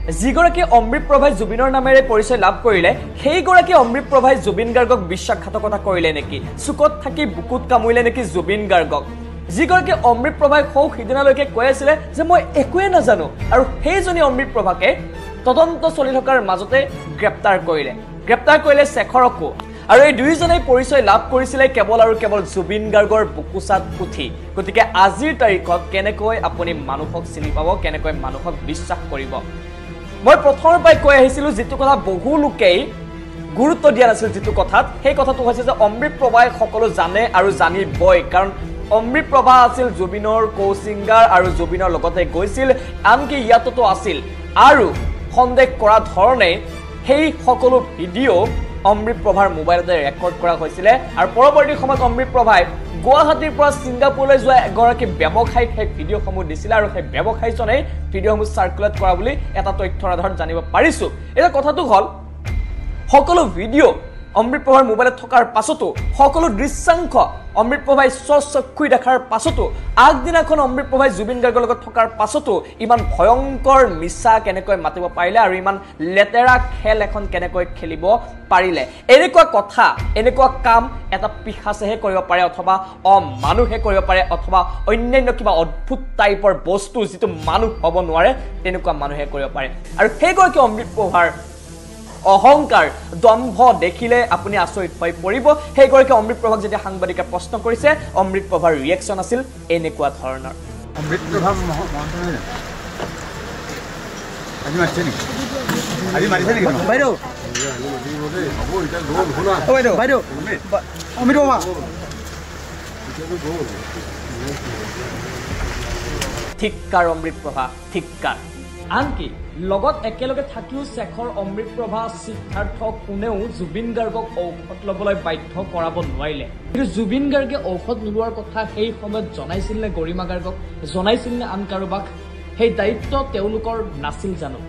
যিগৰাকী অমৃত প্ৰভাই জুবিনৰ নামেৰে পৰিচয় লাভ কৰিলে সেইগৰাকী অমৃত প্ৰভাই জুবিন গাৰ্গক বিশ্বাসঘাতকতা কৰিলে নেকি চুকত থাকি বুকুত কামুৰিলে নেকি জুবিন গাৰ্গক যিগৰাকী অমৃত প্ৰভাই সৌ সিদিনালৈকে কৈ আছিলে যে মই একোৱে নাজানো আৰু সেইজনী অমৃত প্ৰভাকে তদন্ত চলি থকাৰ মাজতে গ্ৰেপ্তাৰ কৰিলে শেখৰকো আৰু এই দুইজনেই পৰিচয় লাভ কৰিছিলে কেৱল আৰু কেৱল জুবিন গাৰ্গৰ বুকুচাত উঠি গতিকে আজিৰ তাৰিখত কেনেকৈ আপুনি মানুহক চিনি পাব কেনেকৈ মানুহক বিশ্বাস কৰিব মই প্ৰথমৰ পৰাই কৈ আহিছিলোঁ যিটো কথা বহু লোকেই গুৰুত্ব দিয়া নাছিল যিটো কথাত সেই কথাটো হৈছে যে অমৃত প্ৰভাই সকলো জানে আৰু জানিবই কাৰণ অমৃত প্ৰভা আছিল জুবিনৰ কৌচিংগাৰ আৰু জুবিনৰ লগতে গৈছিল আনকি ইয়াততো আছিল আৰু সন্দেহ কৰা ধৰণে সেই সকলো ভিডিঅ' অমৃত প্ৰভাৰ মোবাইলতে ৰেকৰ্ড কৰা হৈছিলে আৰু পৰৱৰ্তী সময়ত অমৃত প্ৰভাই গুৱাহাটীৰ পৰা ছিংগাপুৰলৈ যোৱা এগৰাকী ব্যৱসায়ীক সেই ভিডিঅ'সমূহ দিছিলে আৰু সেই ব্যৱসায়ীজনেই ভিডিঅ'সমূহ চাৰ্কুলেট কৰা বুলি এটা তথ্যৰ আধাৰত জানিব পাৰিছোঁ এতিয়া কথাটো হ'ল সকলো ভিডিঅ' অমৃত প্ৰভাৰ মোবাইলত থকাৰ পাছতো সকলো দৃশ্যাংশ অমৃত প্ৰভাই স্বচক্ষুই দেখাৰ পাছতো আগদিনাখন অমৃত প্ৰভাই জুবিন গাৰ্গৰ লগত থকাৰ পাছতো ইমান ভয়ংকৰ মিছা কেনেকৈ মাতিব পাৰিলে আৰু ইমান লেতেৰা খেল এখন কেনেকৈ খেলিব পাৰিলে এনেকুৱা কথা এনেকুৱা কাম এটা পিশাচেহে কৰিব পাৰে অথবা মানুহে কৰিব পাৰে অথবা অন্যান্য কিবা অদ্ভুত টাইপৰ বস্তু যিটো মানুহ হ'ব নোৱাৰে তেনেকুৱা মানুহে কৰিব পাৰে আৰু সেইগৰাকী অমৃত প্ৰভাৰ অহংকাৰ দম্ভ দেখিলে আপুনি আচৰিত হৈ পৰিব সেইগৰাকী অমৃত প্ৰভাক যেতিয়া সাংবাদিকে প্ৰশ্ন কৰিছে অমৃত প্ৰভাৰ ৰিয়েকশ্যন আছিল এনেকুৱা ধৰণৰ অমৃত প্ৰভা আজি মাৰিছে নেকি বাইদেউ বাইদেউ অমৃত প্ৰভা ঠিককাৰ অমৃত প্ৰভা ঠিককাৰ আনকি লগত একেলগে থাকিও শেখৰ অমৃত প্ৰভা সিদ্ধাৰ্থ কোনেও জুবিন গাৰ্গক ঔষধ ল'বলৈ বাধ্য কৰাব নোৱাৰিলে কিন্তু জুবিন গাৰ্গে ঔষধ নোলোৱাৰ কথা সেই সময়ত জনাইছিল নে গৰিমা গাৰ্গক জনাইছিল নে আন কাৰোবাক সেই দায়িত্ব তেওঁলোকৰ নাছিল জানো